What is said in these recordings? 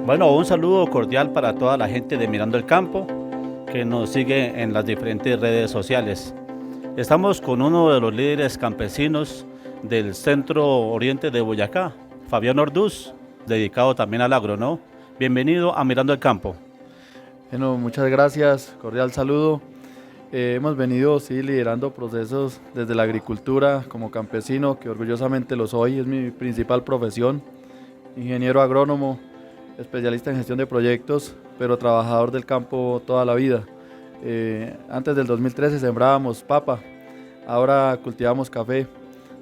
Bueno, un saludo cordial para toda la gente de Mirando el Campo que nos sigue en las diferentes redes sociales. Estamos con uno de los líderes campesinos del centro oriente de Boyacá, Fabián Orduz, dedicado también al agro, ¿no? Bienvenido a Mirando el Campo. Bueno, muchas gracias, cordial saludo. Hemos venido liderando procesos desde la agricultura como campesino, que orgullosamente lo soy, es mi principal profesión, ingeniero agrónomo, especialista en gestión de proyectos, pero trabajador del campo toda la vida. Antes del 2013 sembrábamos papa, ahora cultivamos café.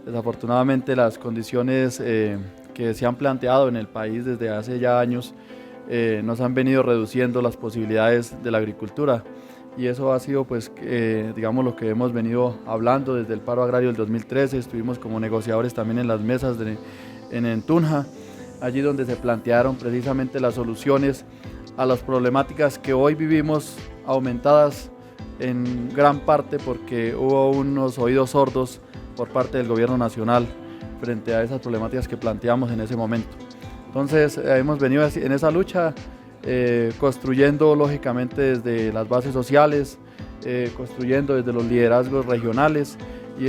Desafortunadamente las condiciones que se han planteado en el país desde hace ya años nos han venido reduciendo las posibilidades de la agricultura, y eso ha sido digamos lo que hemos venido hablando desde el paro agrario del 2013. Estuvimos como negociadores también en las mesas en Tunja, allí donde se plantearon precisamente las soluciones a las problemáticas que hoy vivimos, aumentadas en gran parte porque hubo unos oídos sordos por parte del gobierno nacional frente a esas problemáticas que planteamos en ese momento. Entonces hemos venido en esa lucha, construyendo lógicamente desde las bases sociales, construyendo desde los liderazgos regionales, y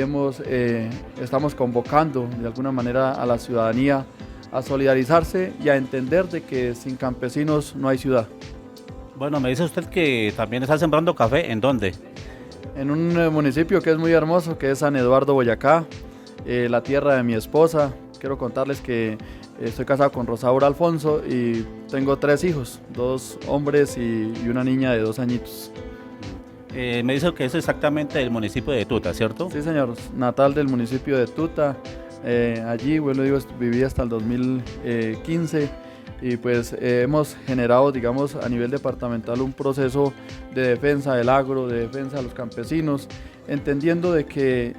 estamos convocando de alguna manera a la ciudadanía a solidarizarse y a entender de que sin campesinos no hay ciudad. Bueno, me dice usted que también está sembrando café, ¿en dónde? En un municipio que es muy hermoso, que es San Eduardo, Boyacá, la tierra de mi esposa. Quiero contarles que estoy casado con Rosaura Alfonso y tengo 3 hijos, 2 hombres y una niña de 2 añitos. Me dice que es exactamente del municipio de Tuta, ¿cierto? Sí, señor, natal del municipio de Tuta. Allí, viví hasta el 2015, y hemos generado, digamos, a nivel departamental un proceso de defensa del agro, de defensa de los campesinos, entendiendo de que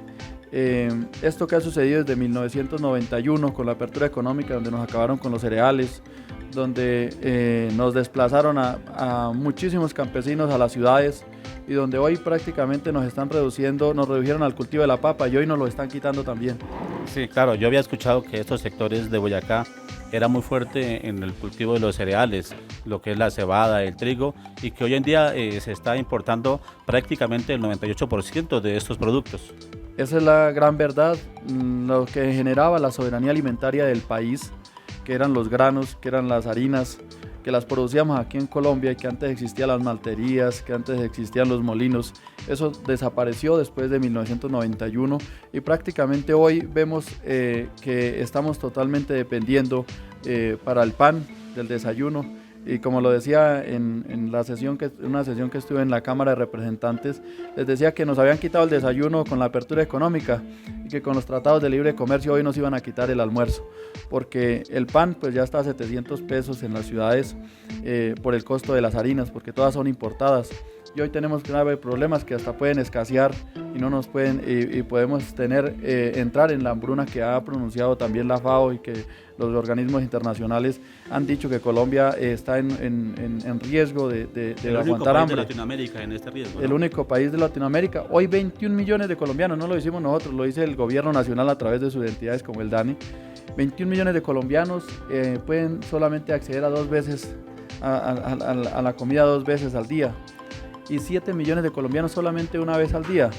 esto que ha sucedido desde 1991 con la apertura económica, donde nos acabaron con los cereales, donde nos desplazaron a muchísimos campesinos a las ciudades, y donde hoy prácticamente nos redujeron al cultivo de la papa, y hoy nos lo están quitando también. Sí, claro, yo había escuchado que estos sectores de Boyacá era muy fuerte en el cultivo de los cereales, lo que es la cebada, el trigo, y que hoy en día se está importando prácticamente el 98% de estos productos. Esa es la gran verdad. Lo que generaba la soberanía alimentaria del país, que eran los granos, que eran las harinas, que las producíamos aquí en Colombia, y que antes existían las malterías, que antes existían los molinos, eso desapareció después de 1991, y prácticamente hoy vemos que estamos totalmente dependiendo para el pan del desayuno. Y como lo decía en una sesión que estuve en la Cámara de Representantes, les decía que nos habían quitado el desayuno con la apertura económica, y que con los tratados de libre comercio hoy nos iban a quitar el almuerzo, porque el pan ya está a 700 pesos en las ciudades por el costo de las harinas, porque todas son importadas. Y hoy tenemos graves problemas que hasta pueden escasear y no nos pueden, y podemos entrar en la hambruna que ha pronunciado también la FAO, y que los organismos internacionales han dicho que Colombia está en riesgo de aguantar hambre. El único país de Latinoamérica en este riesgo, ¿no? El único país de Latinoamérica. Hoy 21 millones de colombianos, no lo hicimos nosotros, lo dice el gobierno nacional a través de sus entidades como el DANE. 21 millones de colombianos pueden solamente acceder a 2 veces a la comida 2 veces al día, y 7 millones de colombianos solamente 1 vez al día.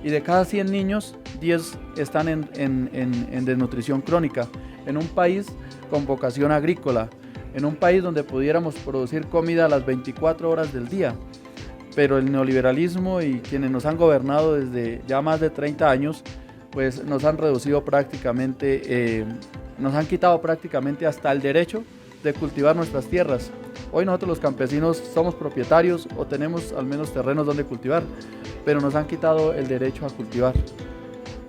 Y de cada 100 niños, 10 están en desnutrición crónica, en un país con vocación agrícola, en un país donde pudiéramos producir comida a las 24 horas del día. Pero el neoliberalismo y quienes nos han gobernado desde ya más de 30 años, nos han reducido prácticamente, nos han quitado prácticamente hasta el derecho de cultivar nuestras tierras. Hoy nosotros los campesinos somos propietarios, o tenemos al menos terrenos donde cultivar, pero nos han quitado el derecho a cultivar.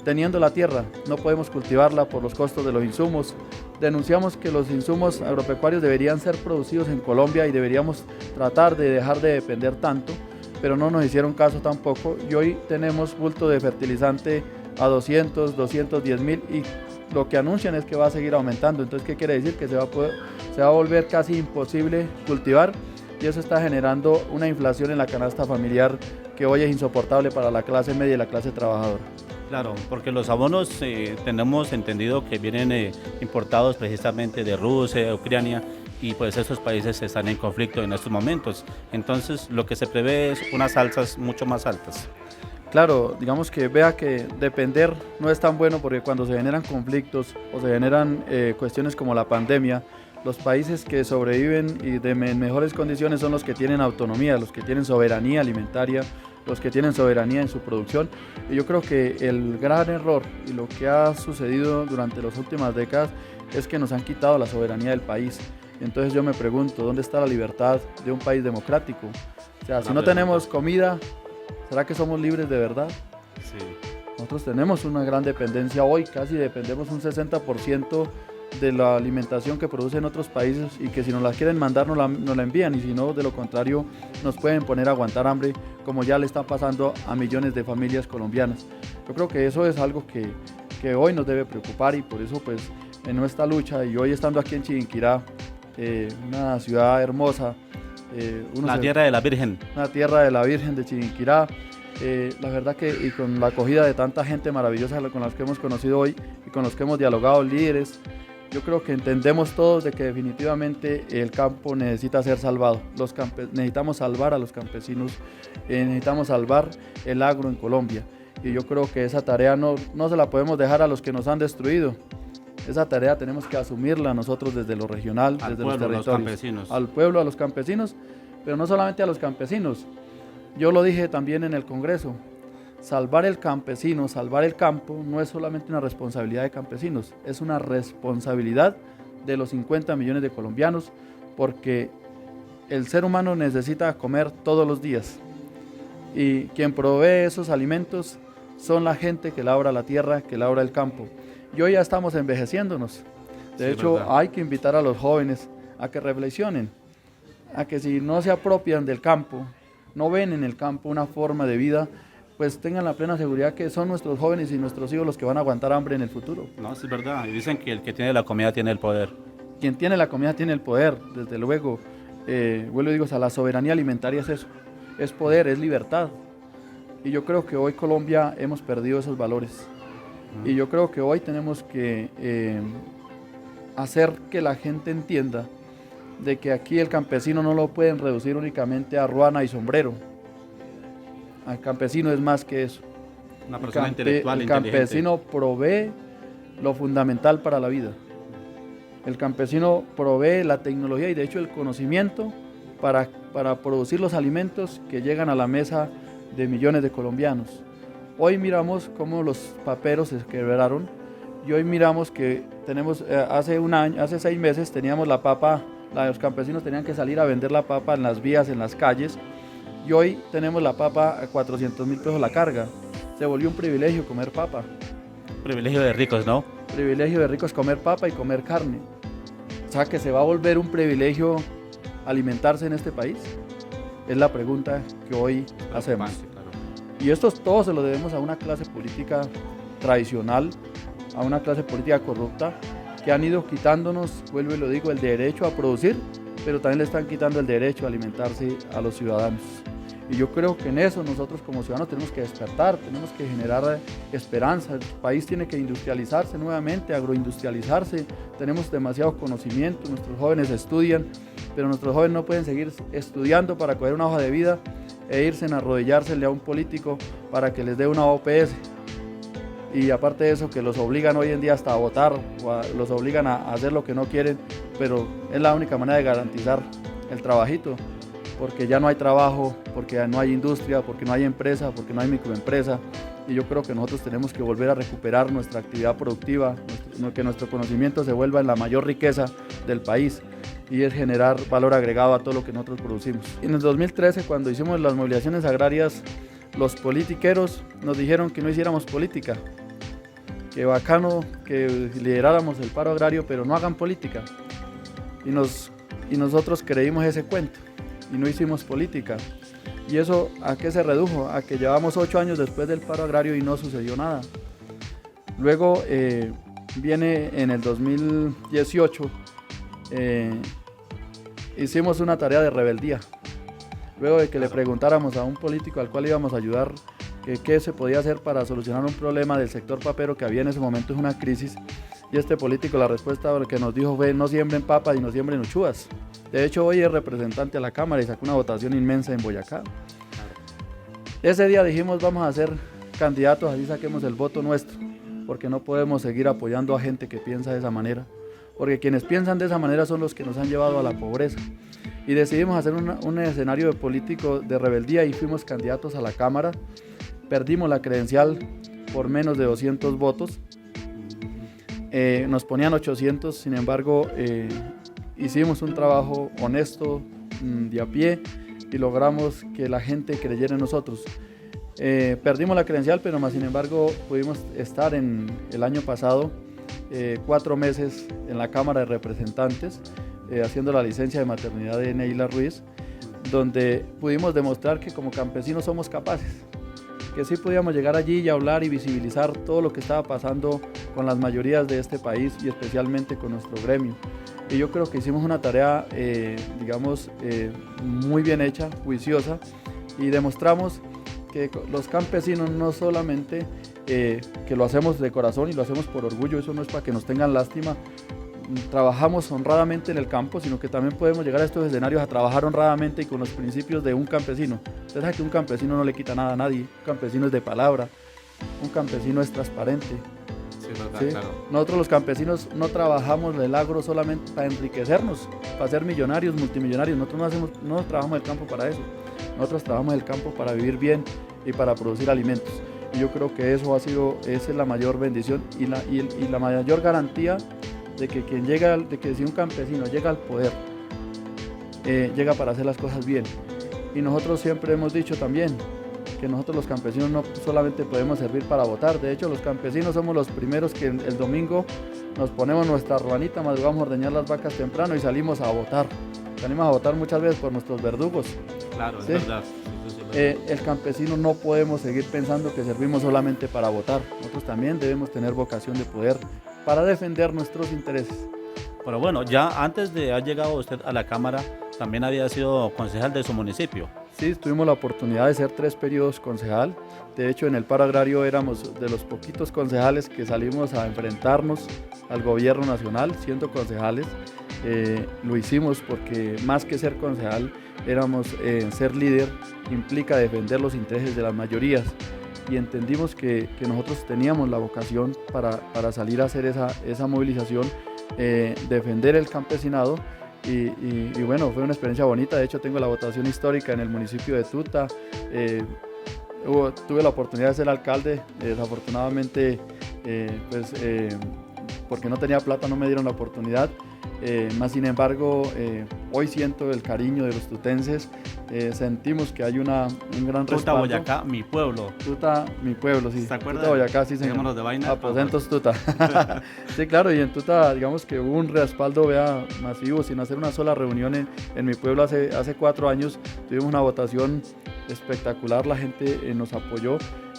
Teniendo la tierra, no podemos cultivarla por los costos de los insumos. Denunciamos que los insumos agropecuarios deberían ser producidos en Colombia, y deberíamos tratar de dejar de depender tanto, pero no nos hicieron caso tampoco, y hoy tenemos bulto de fertilizante a 210.000, y lo que anuncian es que va a seguir aumentando. Entonces, ¿qué quiere decir? Que se va a volver casi imposible cultivar, y eso está generando una inflación en la canasta familiar que hoy es insoportable para la clase media y la clase trabajadora. Claro, porque los abonos tenemos entendido que vienen importados precisamente de Rusia, Ucrania, y pues estos países están en conflicto en estos momentos. Entonces lo que se prevé es unas alzas mucho más altas. Claro, digamos que vea que depender no es tan bueno porque cuando se generan conflictos o se generan cuestiones como la pandemia, los países que sobreviven y en mejores condiciones son los que tienen autonomía, los que tienen soberanía alimentaria, los que tienen soberanía en su producción. Y yo creo que el gran error y lo que ha sucedido durante las últimas décadas es que nos han quitado la soberanía del país. Entonces yo me pregunto, ¿dónde está la libertad de un país democrático? O sea, si no tenemos comida, ¿será que somos libres de verdad? Sí. Nosotros tenemos una gran dependencia hoy, casi dependemos un 60% de la alimentación que producen otros países y que si nos la quieren mandar nos la envían y si no, de lo contrario, nos pueden poner a aguantar hambre como ya le está pasando a millones de familias colombianas. Yo creo que eso es algo que hoy nos debe preocupar y por eso pues en nuestra lucha y hoy estando aquí en Chiquinquirá, una ciudad hermosa, la tierra de la Virgen. Una tierra de la Virgen de Chiquinquirá. La verdad que y con la acogida de tanta gente maravillosa con las que hemos conocido hoy y con los que hemos dialogado, líderes, yo creo que entendemos todos de que definitivamente el campo necesita ser salvado. Necesitamos salvar a los campesinos, necesitamos salvar el agro en Colombia. Y yo creo que esa tarea no se la podemos dejar a los que nos han destruido. Esa tarea tenemos que asumirla nosotros desde lo regional, desde los territorios. Al pueblo, a los campesinos, pero no solamente a los campesinos. Yo lo dije también en el Congreso. Salvar el campesino, salvar el campo, no es solamente una responsabilidad de campesinos, es una responsabilidad de los 50 millones de colombianos, porque el ser humano necesita comer todos los días. Y quien provee esos alimentos son la gente que labra la tierra, que labra el campo. Y hoy ya estamos envejeciéndonos. De hecho, ¿verdad? Hay que invitar a los jóvenes a que reflexionen, a que si no se apropian del campo, no ven en el campo una forma de vida, pues tengan la plena seguridad que son nuestros jóvenes y nuestros hijos los que van a aguantar hambre en el futuro. No, es verdad. Y dicen que el que tiene la comida tiene el poder. Quien tiene la comida tiene el poder, desde luego. Vuelvo y digo, o sea, la soberanía alimentaria es eso, es poder, es libertad. Y yo creo que hoy Colombia hemos perdido esos valores. Y yo creo que hoy tenemos que hacer que la gente entienda de que aquí el campesino no lo pueden reducir únicamente a ruana y sombrero. El campesino es más que eso. Una persona intelectual, el campesino provee lo fundamental para la vida. El campesino provee la tecnología y de hecho el conocimiento para producir los alimentos que llegan a la mesa de millones de colombianos. Hoy miramos cómo los paperos se quebraron y hoy miramos que tenemos, hace 6 meses teníamos la papa, los campesinos tenían que salir a vender la papa en las vías, en las calles, y hoy tenemos la papa a 400.000 pesos la carga. Se volvió un privilegio comer papa. Privilegio de ricos, ¿no? Privilegio de ricos comer papa y comer carne. O sea, que se va a volver un privilegio alimentarse en este país. Es la pregunta que hoy hacemos. Y esto todo se lo debemos a una clase política tradicional, a una clase política corrupta, que han ido quitándonos, vuelvo y lo digo, el derecho a producir, pero también le están quitando el derecho a alimentarse a los ciudadanos. Y yo creo que en eso nosotros como ciudadanos tenemos que despertar, tenemos que generar esperanza. El país tiene que industrializarse nuevamente, agroindustrializarse. Tenemos demasiado conocimiento, nuestros jóvenes estudian, pero nuestros jóvenes no pueden seguir estudiando para coger una hoja de vida e irse a arrodillársele a un político para que les dé una OPS. Y aparte de eso, que los obligan hoy en día hasta a votar, los obligan a hacer lo que no quieren, pero es la única manera de garantizar el trabajito, porque ya no hay trabajo, porque no hay industria, porque no hay empresa, porque no hay microempresa. Y yo creo que nosotros tenemos que volver a recuperar nuestra actividad productiva, que nuestro conocimiento se vuelva en la mayor riqueza del país y es generar valor agregado a todo lo que nosotros producimos. En el 2013, cuando hicimos las movilizaciones agrarias, los politiqueros nos dijeron que no hiciéramos política, que bacano que lideráramos el paro agrario, pero no hagan política. Y nosotros creímos ese cuento y no hicimos política. ¿Y eso a qué se redujo? A que llevamos 8 años después del paro agrario y no sucedió nada. Luego viene en el 2018, hicimos una tarea de rebeldía. Luego de que le preguntáramos a un político al cual íbamos a ayudar qué se podía hacer para solucionar un problema del sector papero que había en ese momento, es una crisis, Y este político, la respuesta que nos dijo fue: no siembren papas y no siembren uchuvas. De hecho, hoy es representante a la Cámara y sacó una votación inmensa en Boyacá. Ese día dijimos: vamos a ser candidatos, así saquemos el voto nuestro, porque no podemos seguir apoyando a gente que piensa de esa manera, porque quienes piensan de esa manera son los que nos han llevado a la pobreza. Y decidimos hacer un escenario de político de rebeldía y fuimos candidatos a la Cámara. Perdimos la credencial por menos de 200 votos. Nos ponían 800, sin embargo, hicimos un trabajo honesto, de a pie, y logramos que la gente creyera en nosotros. Perdimos la credencial, pero más sin embargo pudimos estar en el año pasado 4 meses en la Cámara de Representantes, haciendo la licencia de maternidad de Neila Ruiz, donde pudimos demostrar que como campesinos somos capaces, que sí podíamos llegar allí y hablar y visibilizar todo lo que estaba pasando con las mayorías de este país y especialmente con nuestro gremio. Y yo creo que hicimos una tarea, muy bien hecha, juiciosa, y demostramos que los campesinos no solamente que lo hacemos de corazón y lo hacemos por orgullo, eso no es para que nos tengan lástima, trabajamos honradamente en el campo, sino que también podemos llegar a estos escenarios a trabajar honradamente y con los principios de un campesino. Usted sabe que un campesino no le quita nada a nadie, un campesino es de palabra, un campesino es transparente. Sí, verdad, ¿Sí? claro. Nosotros los campesinos no trabajamos el agro solamente para enriquecernos, para ser millonarios, multimillonarios. Nosotros no trabajamos el campo para eso. Nosotros trabajamos el campo para vivir bien y para producir alimentos. Y yo creo que esa es la mayor bendición y la mayor garantía de que si un campesino llega al poder, llega para hacer las cosas bien. Y nosotros siempre hemos dicho también que nosotros los campesinos no solamente podemos servir para votar. De hecho, los campesinos somos los primeros que el domingo nos ponemos nuestra ruanita, madrugamos a ordeñar las vacas temprano y salimos a votar. Salimos a votar muchas veces por nuestros verdugos. Claro, es ¿Sí? verdad. Sí, es verdad. El campesino no podemos seguir pensando que servimos solamente para votar. Nosotros también debemos tener vocación de poder para defender nuestros intereses. Pero bueno, ya antes de haber llegado usted a la Cámara, también había sido concejal de su municipio. Sí, tuvimos la oportunidad de ser 3 periodos concejal. De hecho, en el paro agrario éramos de los poquitos concejales que salimos a enfrentarnos al gobierno nacional siendo concejales. Lo hicimos porque más que ser concejal, ser líder implica defender los intereses de las mayorías. Y entendimos que nosotros teníamos la vocación para salir a hacer esa movilización, defender el campesinado. Y bueno, fue una experiencia bonita. De hecho, tengo la votación histórica en el municipio de Tuta. Tuve la oportunidad de ser alcalde. Desafortunadamente, porque no tenía plata, no me dieron la oportunidad. Más sin embargo, hoy siento el cariño de los tutenses. Sentimos que hay un gran respaldo. Tuta, Boyacá, mi pueblo. Tuta, mi pueblo, sí. ¿Se acuerda? Tuta, Boyacá, sí, señor. Dejémonos de vaina. Aposentos Tuta. Sí, claro, y en Tuta, digamos que hubo un respaldo masivo, sin hacer una sola reunión en mi pueblo hace 4 años. Tuvimos una votación espectacular, la gente nos apoyó.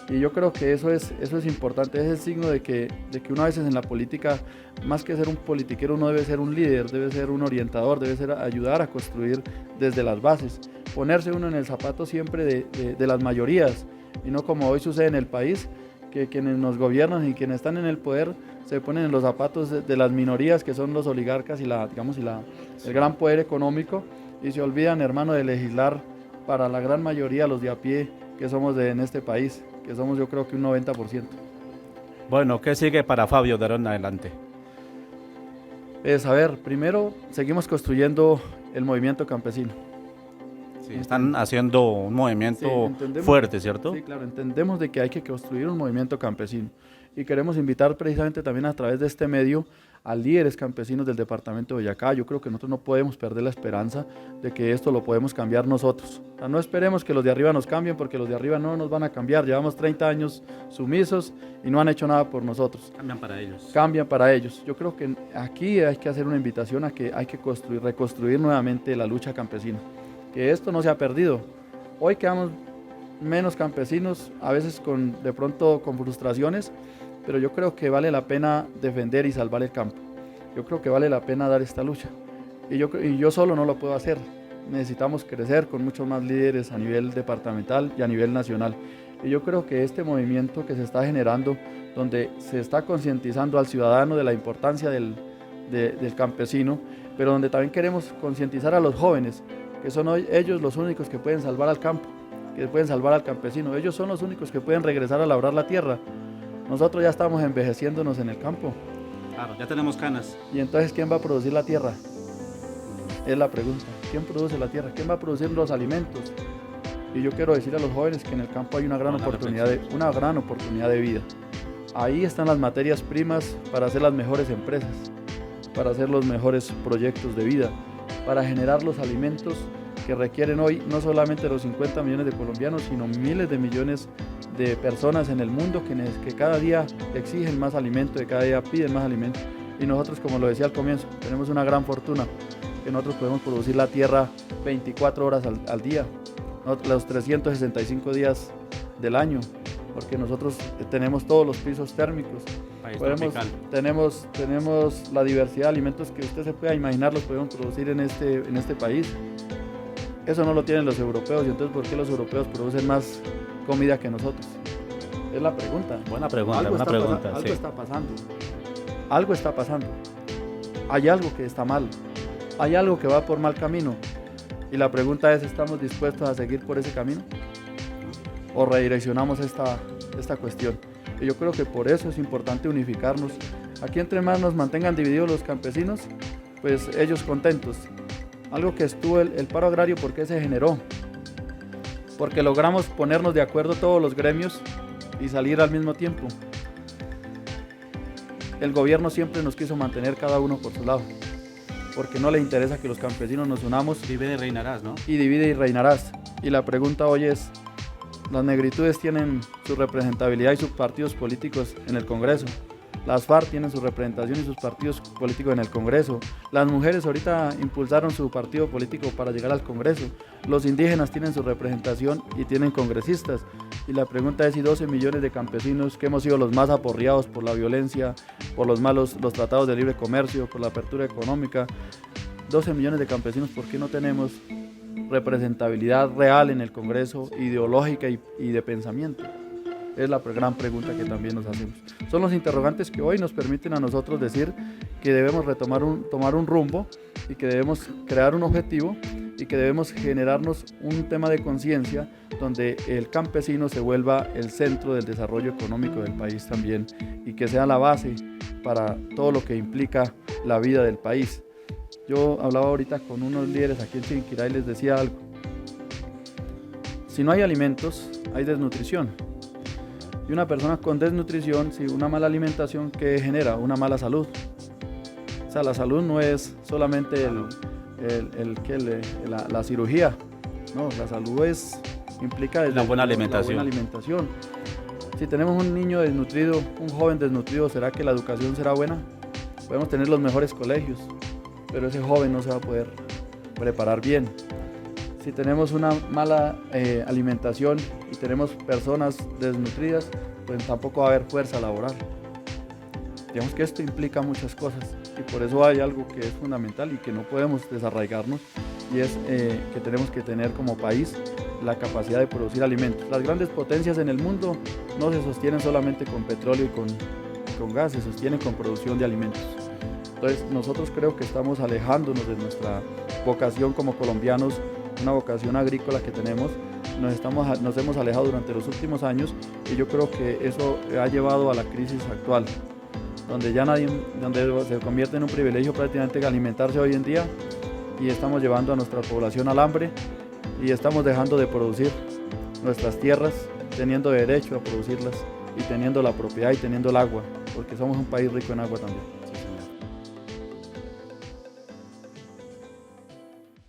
Y yo creo que eso es importante, es el signo de que uno a veces en la política, más que ser un politiquero, uno debe ser un líder, debe ser un orientador, debe ser ayudar a construir desde las bases, ponerse uno en el zapato siempre de las mayorías, y no como hoy sucede en el país, que quienes nos gobiernan y quienes están en el poder se ponen en los zapatos de las minorías, que son los oligarcas y el gran poder económico, y se olvidan, hermano, de legislar para la gran mayoría, los de a pie que somos en este país, que somos yo creo que un 90%. Bueno, ¿qué sigue para Fabio de ahora en adelante? A ver, primero seguimos construyendo el movimiento campesino. Sí, están haciendo un movimiento Sí, fuerte, ¿cierto? Sí, claro, entendemos de que hay que construir un movimiento campesino y queremos invitar precisamente también a través de este medio a líderes campesinos del departamento de Boyacá. Yo creo que nosotros no podemos perder la esperanza de que esto lo podemos cambiar nosotros. O sea, no esperemos que los de arriba nos cambien, porque los de arriba no nos van a cambiar. Llevamos 30 años sumisos y no han hecho nada por nosotros. Cambian para ellos. Cambian para ellos. Yo creo que aquí hay que hacer una invitación a que hay que reconstruir nuevamente la lucha campesina. Que esto no se ha perdido. Hoy quedamos menos campesinos, a veces de pronto con frustraciones, pero yo creo que vale la pena defender y salvar el campo. Yo creo que vale la pena dar esta lucha. Y yo solo no lo puedo hacer. Necesitamos crecer con muchos más líderes a nivel departamental y a nivel nacional. Y yo creo que este movimiento que se está generando, donde se está concientizando al ciudadano de la importancia del campesino, pero donde también queremos concientizar a los jóvenes, que son hoy ellos los únicos que pueden salvar al campo, que pueden salvar al campesino. Ellos son los únicos que pueden regresar a labrar la tierra. Nosotros ya estamos envejeciéndonos en el campo. Claro, ya tenemos canas. Y entonces, ¿quién va a producir la tierra? Es la pregunta. ¿Quién produce la tierra? ¿Quién va a producir los alimentos? Y yo quiero decir a los jóvenes que en el campo hay una gran oportunidad de vida. Ahí están las materias primas para hacer las mejores empresas, para hacer los mejores proyectos de vida, para generar los alimentos que requieren hoy no solamente los 50 millones de colombianos, sino miles de millones de personas en el mundo que cada día exigen más alimento, que cada día piden más alimento. Y nosotros, como lo decía al comienzo, tenemos una gran fortuna, que nosotros podemos producir la tierra 24 horas al día, los 365 días del año, porque nosotros tenemos todos los pisos térmicos. Tenemos la diversidad de alimentos que usted se pueda imaginar, los podemos producir en este país. Eso no lo tienen los europeos, y entonces ¿por qué los europeos producen más comida que nosotros? Es la pregunta. Buena pregunta, Algo está pasando. Algo está pasando. Hay algo que está mal. Hay algo que va por mal camino. Y la pregunta es, ¿estamos dispuestos a seguir por ese camino? ¿O redireccionamos esta cuestión? Y yo creo que por eso es importante unificarnos. Aquí entre más nos mantengan divididos los campesinos, pues ellos contentos. Algo que estuvo el paro agrario, ¿por qué se generó? Porque logramos ponernos de acuerdo todos los gremios y salir al mismo tiempo. El gobierno siempre nos quiso mantener cada uno por su lado, porque no le interesa que los campesinos nos unamos. Divide y reinarás, ¿no? Y divide y reinarás. Y la pregunta hoy es, las negritudes tienen su representabilidad y sus partidos políticos en el Congreso. Las FARC tienen su representación y sus partidos políticos en el Congreso. Las mujeres ahorita impulsaron su partido político para llegar al Congreso. Los indígenas tienen su representación y tienen congresistas. Y la pregunta es si 12 millones de campesinos, que hemos sido los más aporreados por la violencia, por los tratados de libre comercio, por la apertura económica, 12 millones de campesinos, ¿por qué no tenemos representabilidad real en el Congreso, ideológica y de pensamiento? Es la gran pregunta que también nos hacemos. Son los interrogantes que hoy nos permiten a nosotros decir que debemos tomar un rumbo, y que debemos crear un objetivo, y que debemos generarnos un tema de conciencia donde el campesino se vuelva el centro del desarrollo económico del país también, y que sea la base para todo lo que implica la vida del país. Yo hablaba ahorita con unos líderes aquí en Chiquinquirá y les decía algo. Si no hay alimentos, hay desnutrición. Y una persona con desnutrición, si una mala alimentación, ¿qué genera? Una mala salud. O sea, la salud no es solamente la cirugía. No, la salud implica la buena alimentación. Si tenemos un niño desnutrido, un joven desnutrido, ¿será que la educación será buena? Podemos tener los mejores colegios, pero ese joven no se va a poder preparar bien. Si tenemos una mala alimentación y tenemos personas desnutridas, pues tampoco va a haber fuerza laboral. Digamos que esto implica muchas cosas, y por eso hay algo que es fundamental y que no podemos desarraigarnos, y es que tenemos que tener como país la capacidad de producir alimentos. Las grandes potencias en el mundo no se sostienen solamente con petróleo y con gas, se sostienen con producción de alimentos. Entonces nosotros creo que estamos alejándonos de nuestra vocación como colombianos, una vocación agrícola que tenemos. Nos hemos alejado durante los últimos años, y yo creo que eso ha llevado a la crisis actual, donde se convierte en un privilegio prácticamente alimentarse hoy en día, y estamos llevando a nuestra población al hambre, y estamos dejando de producir nuestras tierras, teniendo derecho a producirlas, y teniendo la propiedad y teniendo el agua, porque somos un país rico en agua también.